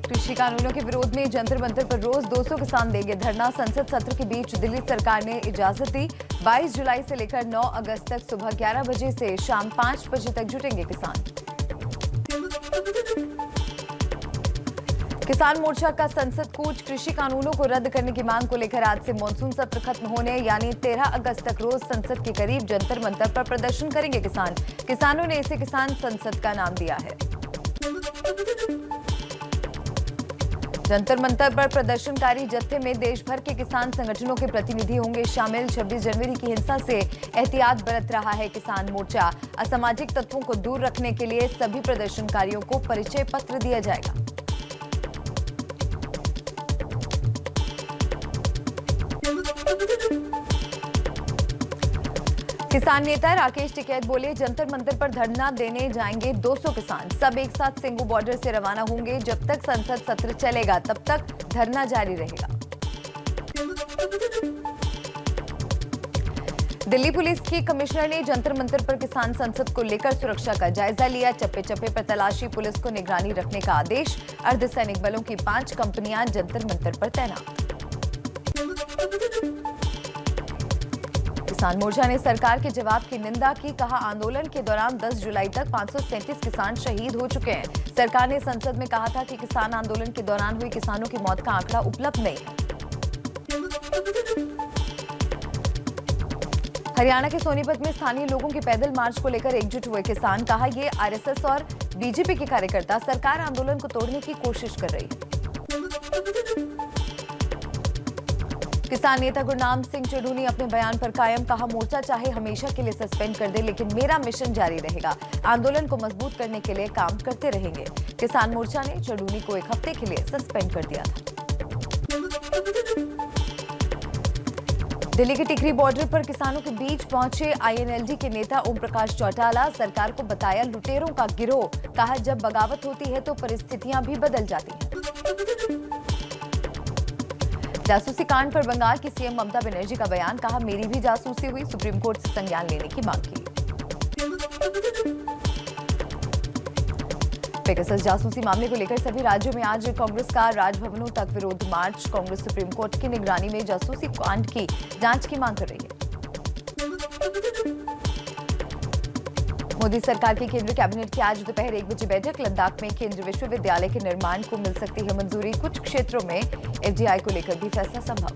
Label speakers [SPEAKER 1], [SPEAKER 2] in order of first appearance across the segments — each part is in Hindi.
[SPEAKER 1] कृषि कानूनों के विरोध में जंतर मंतर पर रोज 200 किसान देंगे धरना। संसद सत्र के बीच दिल्ली सरकार ने इजाजत दी। 22 जुलाई से लेकर 9 अगस्त तक सुबह 11 बजे से शाम 5 बजे तक जुटेंगे किसान। किसान मोर्चा का संसद कूच। कृषि कानूनों को रद्द करने की मांग को लेकर आज से मॉनसून सत्र खत्म होने यानी 13 अगस्त तक रोज संसद के करीब जंतर मंतर पर प्रदर्शन करेंगे किसान। किसानों ने इसे किसान संसद का नाम दिया है। जंतर मंतर पर प्रदर्शनकारी जत्थे में देश भर के किसान संगठनों के प्रतिनिधि होंगे शामिल। 26 जनवरी की हिंसा से एहतियात बरत रहा है किसान मोर्चा। असामाजिक तत्वों को दूर रखने के लिए सभी प्रदर्शनकारियों को परिचय पत्र दिया जाएगा। किसान नेता राकेश टिकैत बोले, जंतर मंतर पर धरना देने जाएंगे 200 किसान। सब एक साथ सिंगू बॉर्डर से रवाना होंगे। जब तक संसद सत्र चलेगा तब तक धरना जारी रहेगा। दिल्ली पुलिस की कमिश्नर ने जंतर मंतर पर किसान संसद को लेकर सुरक्षा का जायजा लिया। चप्पे चप्पे पर तलाशी, पुलिस को निगरानी रखने का आदेश। अर्धसैनिक बलों की 5 कंपनियां जंतर मंतर पर तैनात। किसान मोर्चा ने सरकार के जवाब की निंदा की। कहा, आंदोलन के दौरान 10 जुलाई तक 537 किसान शहीद हो चुके हैं। सरकार ने संसद में कहा था कि किसान आंदोलन के दौरान हुई किसानों की मौत का आंकड़ा उपलब्ध नहीं है। हरियाणा के सोनीपत में स्थानीय लोगों के पैदल मार्च को लेकर एकजुट हुए किसान। कहा, ये आरएसएस और बीजेपी के कार्यकर्ता सरकार आंदोलन को तोड़ने की कोशिश कर रही है। किसान नेता गुरनाम सिंह चढ़ूनी अपने बयान पर कायम। कहा, मोर्चा चाहे हमेशा के लिए सस्पेंड कर दे लेकिन मेरा मिशन जारी रहेगा। आंदोलन को मजबूत करने के लिए काम करते रहेंगे। किसान मोर्चा ने चढ़ूनी को 1 हफ्ते के लिए सस्पेंड कर दिया था। दिल्ली के टिकरी बॉर्डर पर किसानों के बीच पहुंचे आईएनएलडी के नेता ओम प्रकाश चौटाला। सरकार को बताया लुटेरों का गिरोह। कहा, जब बगावत होती है तो परिस्थितियां भी बदल जाती हैं। जासूसी कांड पर बंगाल की सीएम ममता बनर्जी का बयान। कहा, मेरी भी जासूसी हुई, सुप्रीम कोर्ट से संज्ञान लेने की मांग की। पेगासस जासूसी मामले को लेकर सभी राज्यों में आज कांग्रेस का राजभवनों तक विरोध मार्च। कांग्रेस सुप्रीम कोर्ट की निगरानी में जासूसी कांड की जांच की मांग कर रही है। मोदी सरकार की केंद्रीय कैबिनेट की आज दोपहर 1 बजे बैठक। लद्दाख में केंद्रीय विश्वविद्यालय के निर्माण को मिल सकती है मंजूरी। कुछ क्षेत्रों में एफडीआई को लेकर भी फैसला संभव।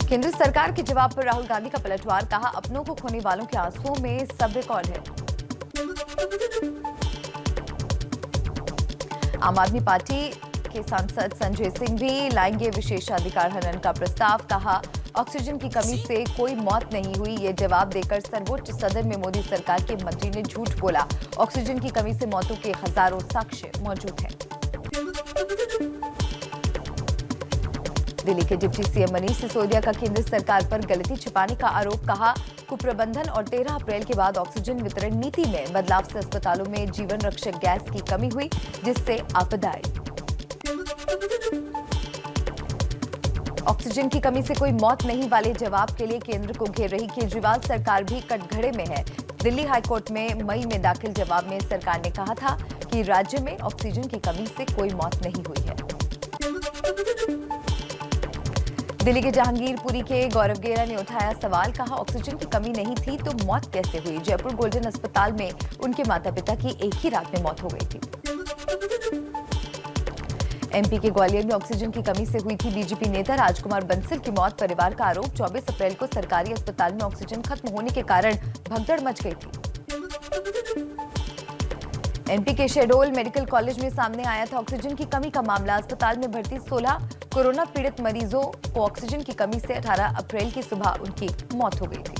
[SPEAKER 1] केंद्र सरकार के जवाब पर राहुल गांधी का पलटवार। कहा, अपनों को खोने वालों के आंसुओं में सब रिकॉर्ड है। आम आदमी पार्टी के सांसद संजय सिंह भी लाएंगे विशेषाधिकार हनन का प्रस्ताव। कहा, ऑक्सीजन की कमी से कोई मौत नहीं हुई। ये जवाब देकर सर्वोच्च सदन में मोदी सरकार के मंत्री ने झूठ बोला। ऑक्सीजन की कमी से मौतों के हजारों साक्ष्य मौजूद हैं। दिल्ली के डिप्टी सीएम मनीष सिसोदिया का केंद्र सरकार पर गलती छिपाने का आरोप। कहा, कुप्रबंधन और 13 अप्रैल के बाद ऑक्सीजन वितरण नीति में बदलाव से अस्पतालों में जीवन रक्षक गैस की कमी हुई जिससे आपदा आई। ऑक्सीजन की कमी से कोई मौत नहीं वाले जवाब के लिए केंद्र को घेर रही केजरीवाल सरकार भी कटघरे में है। दिल्ली हाईकोर्ट में मई में दाखिल जवाब में सरकार ने कहा था कि राज्य में ऑक्सीजन की कमी से कोई मौत नहीं हुई है। दिल्ली के जहांगीरपुरी के गौरव गेरा ने उठाया सवाल। कहा, ऑक्सीजन की कमी नहीं थी तो मौत कैसे हुई। जयपुर गोल्डन अस्पताल में उनके माता पिता की एक ही रात में मौत हो गई थी। एमपी के ग्वालियर में ऑक्सीजन की कमी से हुई थी बीजेपी नेता राजकुमार बंसल की मौत। परिवार का आरोप, 24 अप्रैल को सरकारी अस्पताल में ऑक्सीजन खत्म होने के कारण भगदड़ मच गई थी। एमपी के शहडोल मेडिकल कॉलेज में सामने आया था ऑक्सीजन की कमी का मामला। अस्पताल में भर्ती 16 कोरोना पीड़ित मरीजों को ऑक्सीजन की कमी से 18 अप्रैल की सुबह उनकी मौत हो गई थी।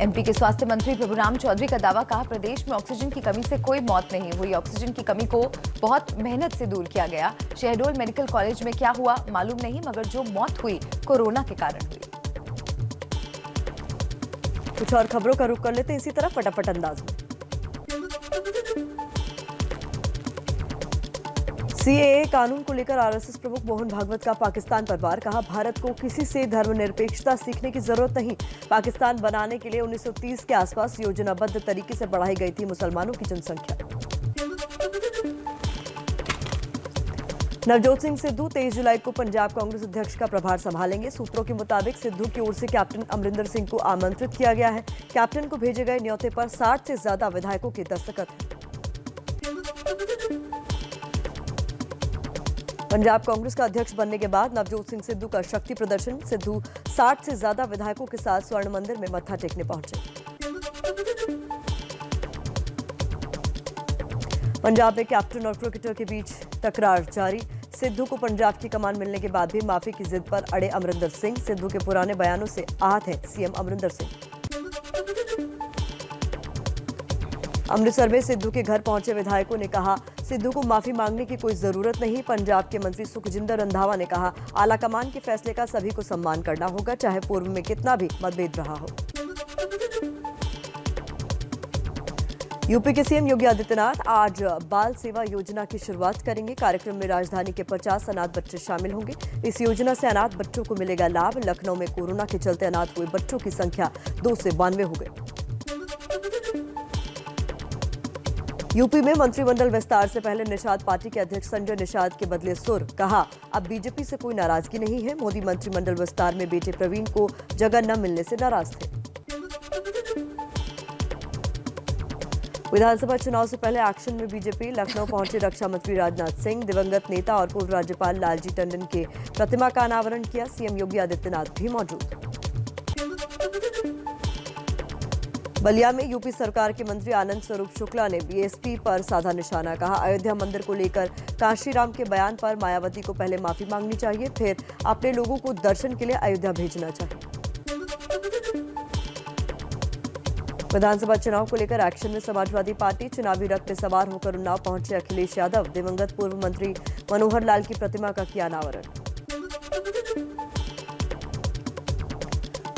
[SPEAKER 1] एमपी के स्वास्थ्य मंत्री प्रभुराम चौधरी का दावा। कहा, प्रदेश में ऑक्सीजन की कमी से कोई मौत नहीं हुई। ऑक्सीजन की कमी को बहुत मेहनत से दूर किया गया। शहडोल मेडिकल कॉलेज में क्या हुआ मालूम नहीं, मगर जो मौत हुई कोरोना के कारण हुई।
[SPEAKER 2] कुछ और खबरों का रुख कर लेते हैं इसी तरह फटाफट अंदाज में। सीएए कानून को लेकर आरएसएस प्रमुख मोहन भागवत का पाकिस्तान पर वार। कहा, भारत को किसी से धर्मनिरपेक्षता सीखने की जरूरत नहीं। पाकिस्तान बनाने के लिए 1930 के आसपास योजनाबद्ध तरीके से बढ़ाई गई थी मुसलमानों की जनसंख्या। नवजोत सिंह सिद्धू 23 जुलाई को पंजाब कांग्रेस अध्यक्ष का प्रभार संभालेंगे। सूत्रों के मुताबिक सिद्धू की ओर से कैप्टन अमरिंदर सिंह को आमंत्रित किया गया है। कैप्टन को भेजे गए न्योते पर 60 से ज्यादा विधायकों के दस्तखत हैं। पंजाब कांग्रेस का अध्यक्ष बनने के बाद नवजोत सिंह सिद्धू का शक्ति प्रदर्शन। सिद्धू 60 से ज्यादा विधायकों के साथ स्वर्ण मंदिर में मत्था टेकने पहुंचे। पंजाब में कैप्टन और क्रिकेटर के बीच तकरार जारी। सिद्धू को पंजाब की कमान मिलने के बाद भी माफी की जिद पर अड़े अमरिंदर सिंह। सिद्धू के पुराने बयानों से आहत है सीएम अमरिंदर सिंह। अमृतसर में सिद्धू के घर पहुंचे विधायकों ने कहा, सिद्धू को माफी मांगने की कोई जरूरत नहीं। पंजाब के मंत्री सुखजिंदर रंधावा ने कहा, आलाकमान के फैसले का सभी को सम्मान करना होगा, चाहे पूर्व में कितना भी मतभेद रहा हो। यूपी के सीएम योगी आदित्यनाथ आज बाल सेवा योजना की शुरुआत करेंगे। कार्यक्रम में राजधानी के 50 अनाथ बच्चे शामिल होंगे। इस योजना से अनाथ बच्चों को मिलेगा लाभ। लखनऊ में कोरोना के चलते अनाथ हुए बच्चों की संख्या 2 से 92 हो गई। यूपी में मंत्रिमंडल विस्तार से पहले निषाद पार्टी के अध्यक्ष संजय निषाद के बदले सुर। कहा, अब बीजेपी से कोई नाराजगी नहीं है। मोदी मंत्रिमंडल विस्तार में बेटे प्रवीण को जगह न मिलने से नाराज थे। विधानसभा चुनाव से पहले एक्शन में बीजेपी। लखनऊ पहुंचे रक्षा मंत्री राजनाथ सिंह। दिवंगत नेता और पूर्व राज्यपाल लालजी टंडन के प्रतिमा का अनावरण किया। सीएम योगी आदित्यनाथ भी मौजूद। बलिया में यूपी सरकार के मंत्री आनंद स्वरूप शुक्ला ने बीएसपी पर साधा निशाना। कहा, अयोध्या मंदिर को लेकर काशीराम के बयान पर मायावती को पहले माफी मांगनी चाहिए, फिर अपने लोगों को दर्शन के लिए अयोध्या भेजना चाहिए। विधानसभा चुनाव को लेकर एक्शन में समाजवादी पार्टी। चुनावी रथ में सवार होकर उन्नाव पहुंचे अखिलेश यादव। दिवंगत पूर्व मंत्री मनोहर लाल की प्रतिमा का किया अनावरण।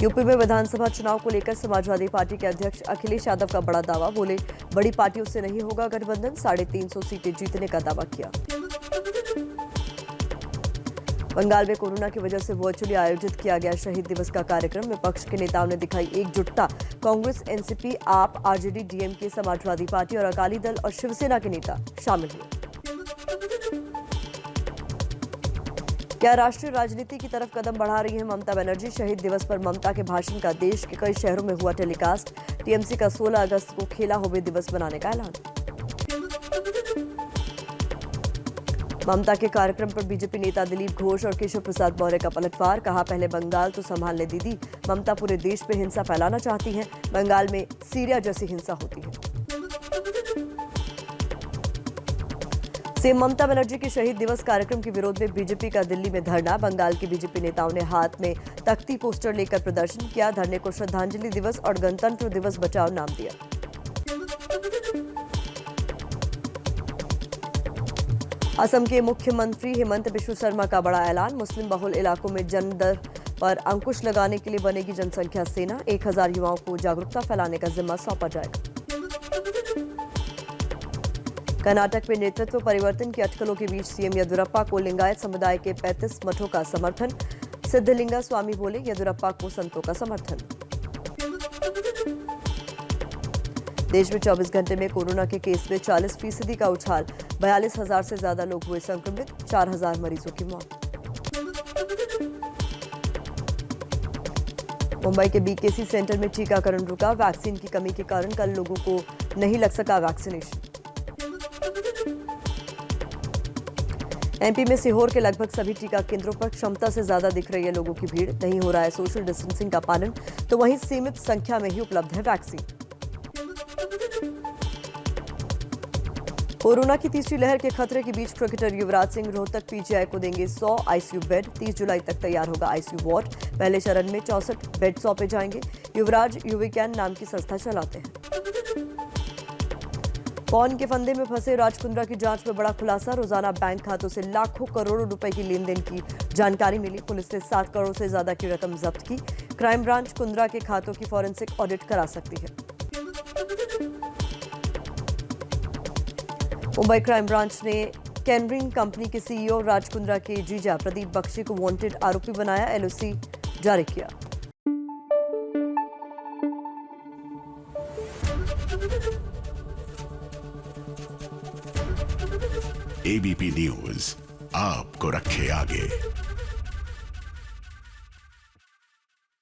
[SPEAKER 2] यूपी में विधानसभा चुनाव को लेकर समाजवादी पार्टी के अध्यक्ष अखिलेश यादव का बड़ा दावा। बोले, बड़ी पार्टियों से नहीं होगा गठबंधन। 350 सीटें जीतने का दावा किया। बंगाल में कोरोना की वजह से वर्चुअली आयोजित किया गया शहीद दिवस का कार्यक्रम। विपक्ष के नेताओं ने दिखाई एकजुटता। कांग्रेस, एनसीपी, आप, आरजेडी, डीएमके, समाजवादी पार्टी और अकाली दल और शिवसेना के नेता शामिल हुए। क्या राष्ट्रीय राजनीति की तरफ कदम बढ़ा रही है ममता बनर्जी? शहीद दिवस पर ममता के भाषण का देश के कई शहरों में हुआ टेलीकास्ट। टीएमसी का 16 अगस्त को खेला हुए दिवस बनाने का ऐलान। ममता के कार्यक्रम पर बीजेपी नेता दिलीप घोष और केशव प्रसाद मौर्य का पलटवार। कहा, पहले बंगाल तो संभाल ले दीदी। ममता पूरे देश पे हिंसा फैलाना चाहती हैं। बंगाल में सीरिया जैसी हिंसा होती है। सीएम ममता बनर्जी के शहीद दिवस कार्यक्रम के विरोध में बीजेपी का दिल्ली में धरना। बंगाल के बीजेपी नेताओं ने हाथ में तख्ती पोस्टर लेकर प्रदर्शन किया। धरने को श्रद्धांजलि दिवस और गणतंत्र दिवस बचाओ नाम दिया। असम के मुख्यमंत्री हेमंत बिश्व शर्मा का बड़ा ऐलान। मुस्लिम बहुल इलाकों में जन्म दर पर अंकुश लगाने के लिए बनेगी जनसंख्या सेना। 1000 युवाओं को जागरूकता फैलाने का जिम्मा सौंपा जाएगा। कर्नाटक में नेतृत्व परिवर्तन की अटकलों के बीच सीएम येदियुरप्पा को लिंगायत समुदाय के 35 मठों का समर्थन। सिद्धलिंगा स्वामी बोले, येदियुरप्पा को संतों का समर्थन। देश में 24 घंटे में कोरोना के केस में 40% का उछाल। 42,000 से ज्यादा लोग हुए संक्रमित। 4000 मरीजों की मौत। मुंबई के बीकेसी सेंटर में टीकाकरण रुका। वैक्सीन की कमी के कारण कल लोगों को नहीं लग सका वैक्सीनेशन। एमपी में सीहोर के लगभग सभी टीका केंद्रों पर क्षमता से ज्यादा दिख रही है लोगों की भीड़। नहीं हो रहा है सोशल डिस्टेंसिंग का पालन, तो वहीं सीमित संख्या में ही उपलब्ध है वैक्सीन। कोरोना की तीसरी लहर के खतरे के बीच क्रिकेटर युवराज सिंह रोहतक पीजीआई को देंगे 100 आईसीयू बेड। 30 जुलाई तक तैयार होगा आईसीयू वार्ड। पहले चरण में 64 बेड सौंपे जाएंगे। युवराज युविकैन नाम की संस्था चलाते हैं। पौन के फंदे में फंसे राज कुंद्रा की जांच में बड़ा खुलासा। रोजाना बैंक खातों से लाखों करोड़ों रुपए की लेन देन की जानकारी मिली। पुलिस ने 7 करोड़ से ज्यादा की रकम जब्त की। क्राइम ब्रांच कुंद्रा के खातों की फॉरेंसिक ऑडिट करा सकती है। मुंबई क्राइम ब्रांच ने कैनरिंग कंपनी के सीईओ राज कुंद्रा के जीजा प्रदीप बख्शी को वांटेड आरोपी बनाया, एलओसी जारी किया।
[SPEAKER 3] एबीपी न्यूज आपको रखे आगे।